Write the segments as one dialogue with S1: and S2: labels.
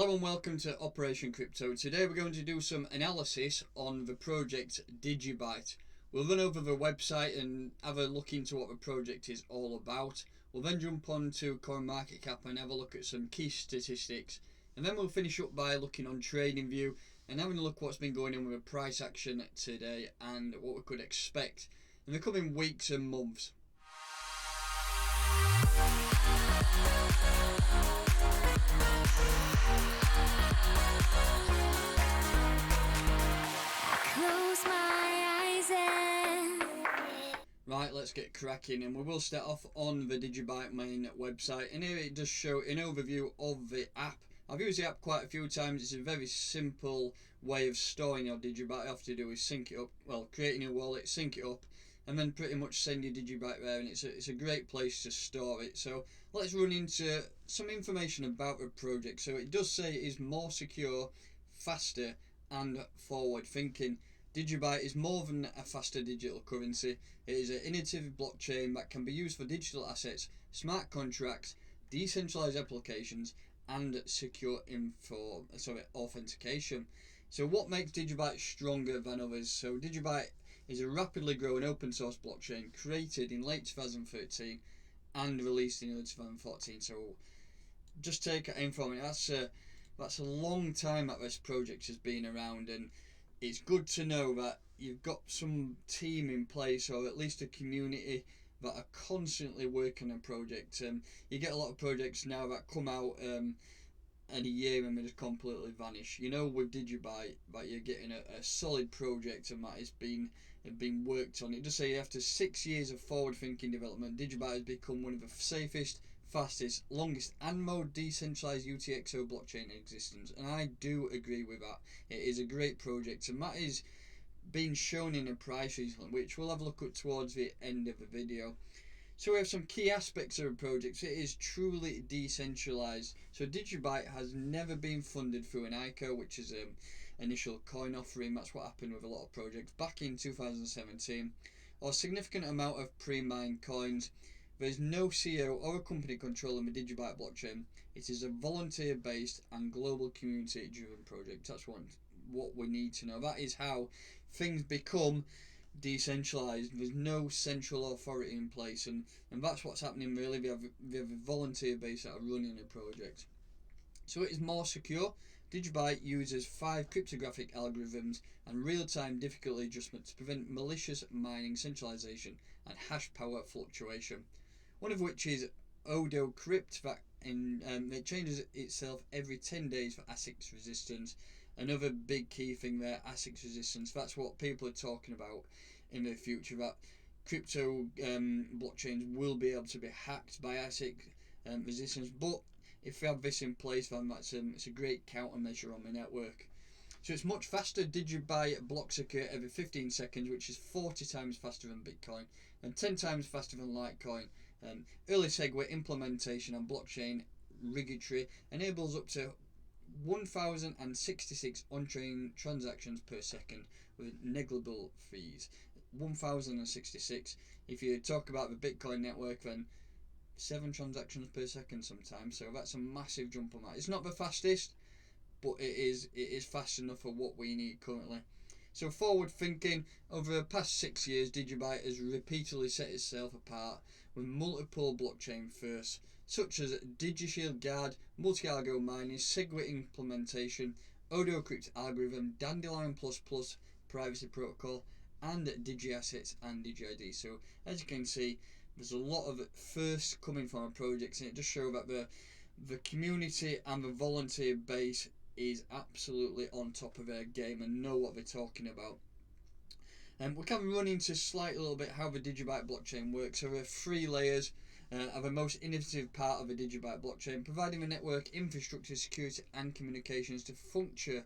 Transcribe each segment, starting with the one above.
S1: Hello and welcome to Operation Crypto. Today we're going to do some analysis on the project DigiByte. We'll run over the website and have a look into what the project is all about. We'll then jump on to CoinMarketCap and have a look at some key statistics. And then we'll finish up by looking on TradingView and having a look at what's been going on with the price action today and what we could expect in the coming weeks and months. Right, let's get cracking, and we will start off on the DigiByte main website, and here it does show an overview of the app. I've used the app quite a few times. It's a very simple way of storing your DigiByte. All you have to do is sync it up, create a new wallet, sync it up, and then pretty much send your DigiByte there, and it's a great place to store it. So let's run into some information about the project. So it does say it is more secure, faster, and forward thinking. DigiByte is more than a faster digital currency. It is an innovative blockchain that can be used for digital assets, smart contracts, decentralized applications, and secure authentication. So what makes DigiByte stronger than others? So DigiByte is a rapidly growing open source blockchain created in late 2013 and released in early 2014. So just take it in from it. That's a long time that this project has been around, and it's good to know that you've got some team in place, or at least a community that are constantly working on a project. You get a lot of projects now that come out in a year and they just completely vanish. You know, with DigiByte, that you're getting a solid project and that has been worked on. It does say after 6 years of forward-thinking development, DigiByte has become one of the safest, fastest, longest and most decentralized UTXO blockchain in existence, and I do agree with that. It is a great project, and that is being shown in a price recently, which we'll have a look at towards the end of the video. So we have some key aspects of the project. It is truly decentralized. So DigiByte has never been funded through an ICO, which is an initial coin offering. That's what happened with a lot of projects back in 2017, or a significant amount of pre-mined coins. There is no CEO or a company controlling the DigiByte blockchain. It is a volunteer-based and global community-driven project. That's what we need to know. That is how things become decentralized. There's no central authority in place, and that's what's happening really. We have a volunteer base that are running a project. So it is more secure. DigiByte uses 5 cryptographic algorithms and real-time difficulty adjustment to prevent malicious mining, centralization, and hash power fluctuation. One of which is Odo Crypt, that it changes itself every 10 days for ASICs resistance. Another big key thing there, ASICs resistance. That's what people are talking about in the future, that crypto blockchains will be able to be hacked by ASIC resistance. But if we have this in place, then it's a great countermeasure on the network. So it's much faster. DigiByte blocks occur every 15 seconds, which is 40 times faster than Bitcoin and 10 times faster than Litecoin. Early SegWit implementation and blockchain rigidity enables up to 1,066 on-chain transactions per second with negligible fees. 1,066. If you talk about the Bitcoin network, then 7 transactions per second sometimes. So that's a massive jump on that. It's not the fastest, but it is fast enough for what we need currently. So forward thinking, over the past 6 years, DigiByte has repeatedly set itself apart with multiple blockchain firsts, such as DigiShield Guard, multi-algo mining, SegWit implementation, Odo Crypt algorithm, Dandelion++ privacy protocol, and DigiAssets and DigiID. So as you can see, there's a lot of firsts coming from our projects, and it just shows that the community and the volunteer base is absolutely on top of their game and know what they're talking about. We can run into slightly a little bit how the DigiByte blockchain works. So there are 3 layers of the most innovative part of the DigiByte blockchain, providing the network infrastructure, security and communications to function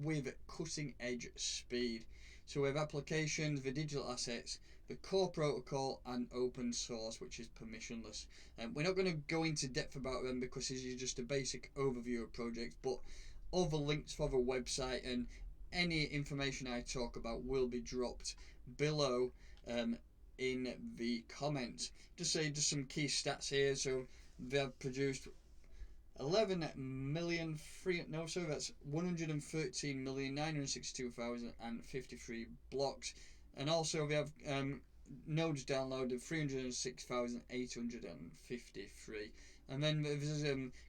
S1: with cutting edge speed. So we have applications, the digital assets, the core protocol, and open source, which is permissionless. We're not going to go into depth about them because this is just a basic overview of projects, but all the links for the website and any information I talk about will be dropped below in the comments. Just some key stats here. So they have produced 11 million free, no, sorry, that's 113,962,053 blocks. And also we have nodes downloaded 306,853. And then there's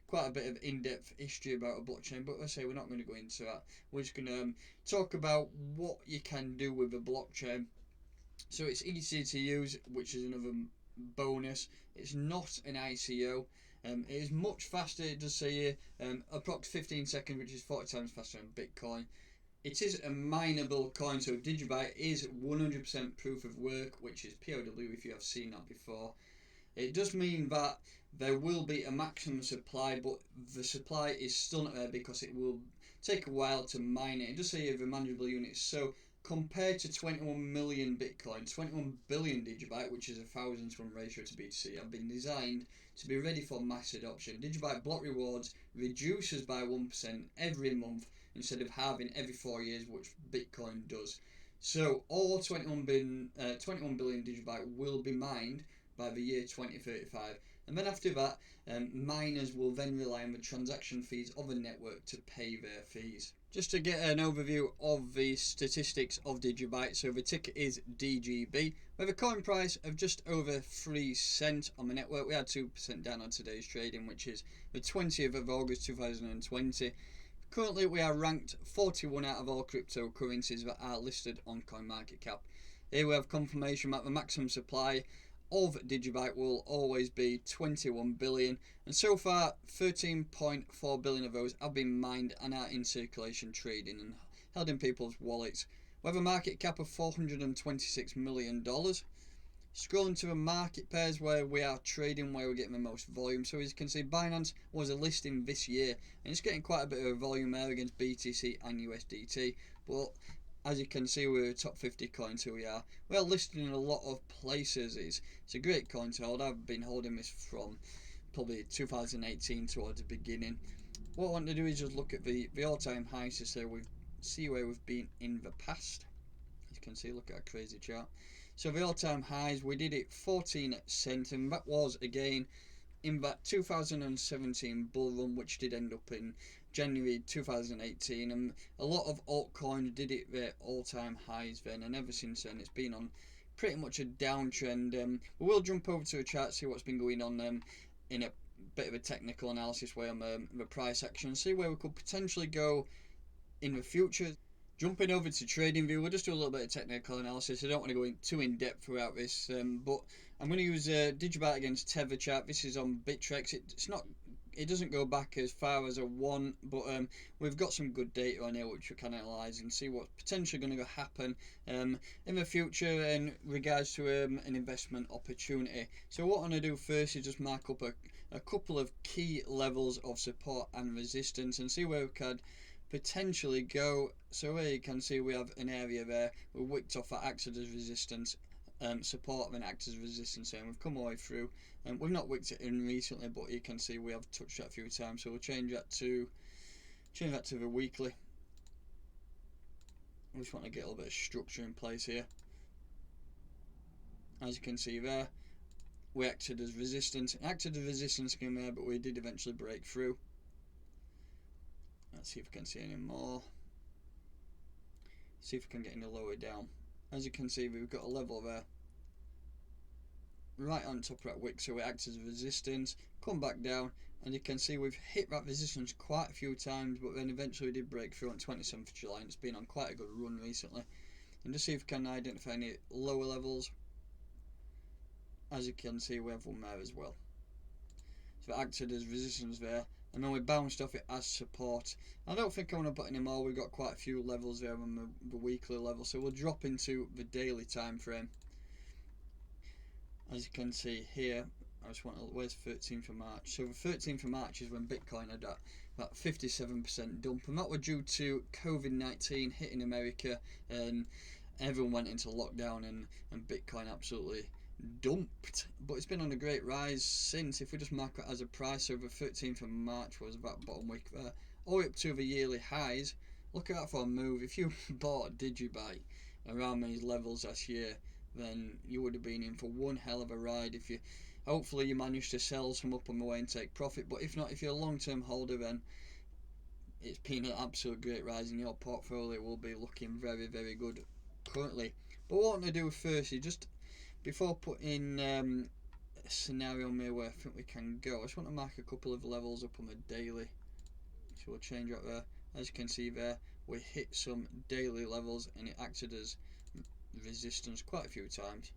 S1: quite a bit of in-depth history about a blockchain, but let's say we're not going to go into that. We're just going to talk about what you can do with a blockchain. So it's easy to use, which is another bonus. It's not an ICO. It is much faster, it does say here, approx 15 seconds, which is 40 times faster than Bitcoin. It is a mineable coin, so DigiByte is 100% proof of work, which is POW if you have seen that before. It does mean that there will be a maximum supply, but the supply is still not there because it will take a while to mine it. It does say here the manageable units. So compared to 21 million Bitcoin, 21 billion DigiByte, which is a 1,000 to 1 ratio to BTC, have been designed to be ready for mass adoption. DigiByte block rewards reduces by 1% every month instead of halving every 4 years, which Bitcoin does. So all 21 billion DigiByte will be mined by the year 2035. And then after that, miners will then rely on the transaction fees of the network to pay their fees. Just to get an overview of the statistics of DigiByte, so the ticker is DGB. With a coin price of just over 3 cents on the network, we had 2% down on today's trading, which is the 20th of August 2020. Currently, we are ranked 41 out of all cryptocurrencies that are listed on CoinMarketCap. Here we have confirmation that the maximum supply of DigiByte will always be 21 billion, and so far 13.4 billion of those have been mined and are in circulation, trading and held in people's wallets. We have a market cap of $426 million. Scrolling to the market pairs where we are trading, where we're getting the most volume. So as you can see, Binance was a listing this year, and it's getting quite a bit of volume there against BTC and USDT, but as you can see, we're a top 50 coin, so we are listed in a lot of places. It's a great coin to hold. I've been holding this from probably 2018 towards the beginning. What I want to do is just look at the all-time highs to see where we've been in the past. As you can see, look at our crazy chart. So the all-time highs, we did it 14 cents, and that was again in that 2017 bull run, which did end up in January 2018, and a lot of altcoins did it their all-time highs then, and ever since then it's been on pretty much a downtrend. We will jump over to a chart, see what's been going on in a bit of a technical analysis way on the price action, see where we could potentially go in the future. Jumping over to TradingView, we'll just do a little bit of technical analysis. I don't want to go too in depth throughout this, but I'm going to use DigiByte against Tether chart. This is on Bittrex. It doesn't go back as far as I want, but we've got some good data on here which we can analyse and see what's potentially going to happen in the future in regards to an investment opportunity. So what I'm going to do first is just mark up a couple of key levels of support and resistance and see where we can potentially go. So where you can see we have an area there, we're wicked off that acted as resistance, support and acts as resistance, and we've come all the way through. We've not wicked it in recently, but you can see we have touched that a few times, so we'll change that to the weekly. I just want to get a little bit of structure in place here. As you can see there, we acted as resistance. Acted as resistance again there, but we did eventually break through. Let's see if we can see any more. See if we can get any lower down. As you can see, we've got a level there right on top of that wick, so it acts as resistance, come back down, and you can see we've hit that resistance quite a few times, but then eventually we did break through on 27th of July, and it's been on quite a good run recently. And just see if we can identify any lower levels. As you can see, we have one there as well. So it acted as resistance there, and then we bounced off it as support. I don't think I want to put any more. We've got quite a few levels there on the weekly level, so we'll drop into the daily time frame. As you can see here, I just want to, where's 13th of March? So the 13th of March is when Bitcoin had that 57% dump, and that was due to COVID-19 hitting America, and everyone went into lockdown, and Bitcoin absolutely dumped. But it's been on a great rise since. If we just mark it as a price, so the 13th of March was about bottom week there, all the way up to the yearly highs. Look at that for a move. If you bought DigiByte around these levels last year, then you would have been in for one hell of a ride. If you Hopefully you manage to sell some up on the way and take profit, but if not, if you're a long-term holder, then it's been an absolute great rise in your portfolio. Will be looking very, very good currently. But what I want to do first is just, before putting a scenario on where I think we can go, I just want to mark a couple of levels up on the daily. So we'll change that there. As you can see there, we hit some daily levels and it acted as resistance quite a few times,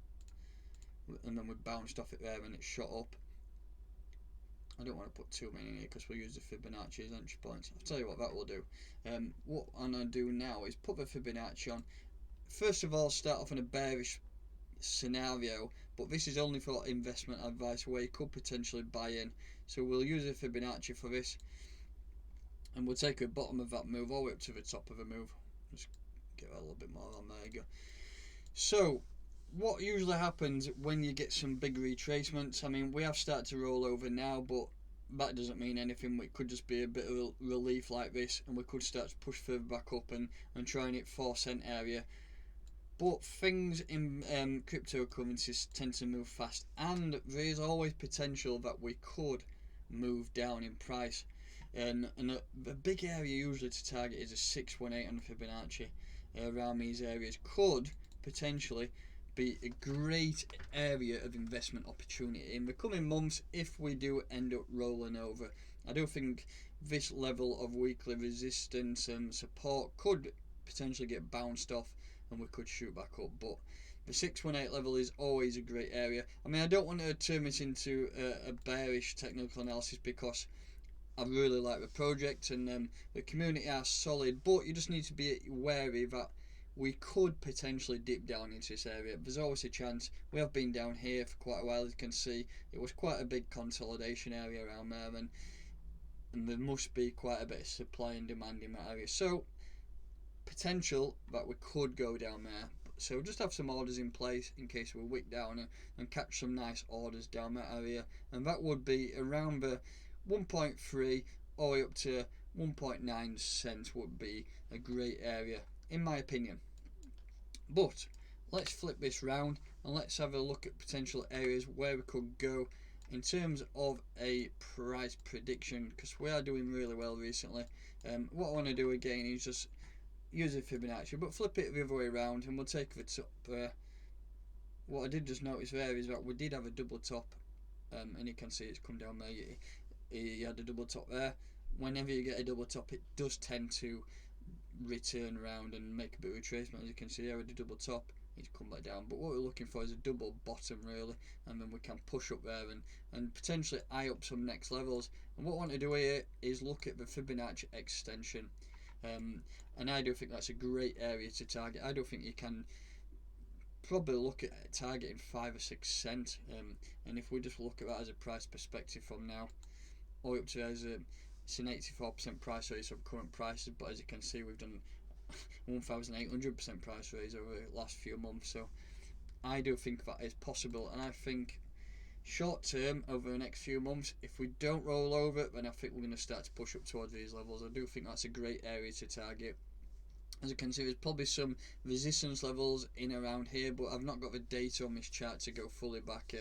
S1: and then we bounced off it there and it shot up. I don't want to put too many in here because we'll use the Fibonacci as entry points. I'll tell you what that will do. What I'm going to do now is put the Fibonacci on. First of all, start off in a bearish scenario, but this is only for investment advice where you could potentially buy in. So we'll use the Fibonacci for this, and we'll take the bottom of that move all the way up to the top of the move. Just get that a little bit more on, there you go. So what usually happens when you get some big retracements, I mean, we have started to roll over now, but that doesn't mean anything. It could just be a bit of relief like this, and we could start to push further back up and try and hit 4 cent area. But things in cryptocurrencies tend to move fast, and there is always potential that we could move down in price. And a big area usually to target is a 618 on the Fibonacci. Around these areas could potentially be a great area of investment opportunity in the coming months if we do end up rolling over. I do think this level of weekly resistance and support could potentially get bounced off and we could shoot back up, but the 618 level is always a great area. I mean, I don't want to turn this into a bearish technical analysis because I really like the project and the community are solid, but you just need to be wary that we could potentially dip down into this area. There's always a chance. We have been down here for quite a while, as you can see. It was quite a big consolidation area around there, and there must be quite a bit of supply and demand in that area. So potential that we could go down there. So just have some orders in place in case we wick down and catch some nice orders down that area, and that would be around the 1.3 all the way up to 1.9 cents would be a great area in my opinion. But let's flip this round and let's have a look at potential areas where we could go in terms of a price prediction, because we are doing really well recently. What I want to do again is just use a Fibonacci, but flip it the other way around, and we'll take the top. What I did just notice there is that we did have a double top, and you can see it's come down there. You had a double top there. Whenever you get a double top, it does tend to return around and make a bit of retracement. As you can see there with the double top, it's come back down, but what we're looking for is a double bottom really, and then we can push up there and potentially eye up some next levels. And what I want to do here is look at the Fibonacci extension, and I do think that's a great area to target. I do think you can probably look at targeting 5 or 6 cents, and if we just look at that as a price perspective from now all the way up to it's an 84% price raise of current prices, but as you can see we've done 1,800% price raise over the last few months. So I do think that is possible, and I think short term over the next few months, if we don't roll over, then I think we're going to start to push up towards these levels. I do think that's a great area to target. As you can see, there's probably some resistance levels in around here, but I've not got the data on this chart to go fully back.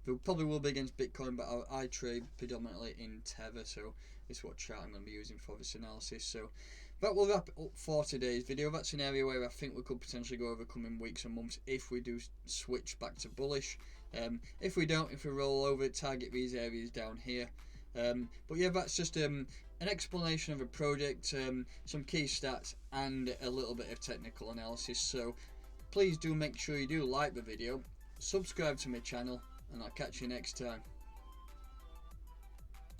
S1: There probably will be against Bitcoin, but I trade predominantly in Tether, so this is what chart I'm going to be using for this analysis. So that will wrap it up for today's video. That's an area where I think we could potentially go over coming weeks and months if we do switch back to bullish. If we don't, if we roll over, target these areas down here. But yeah, that's just an explanation of a project, some key stats, and a little bit of technical analysis. So please do make sure you do like the video, subscribe to my channel, and I'll catch you next time.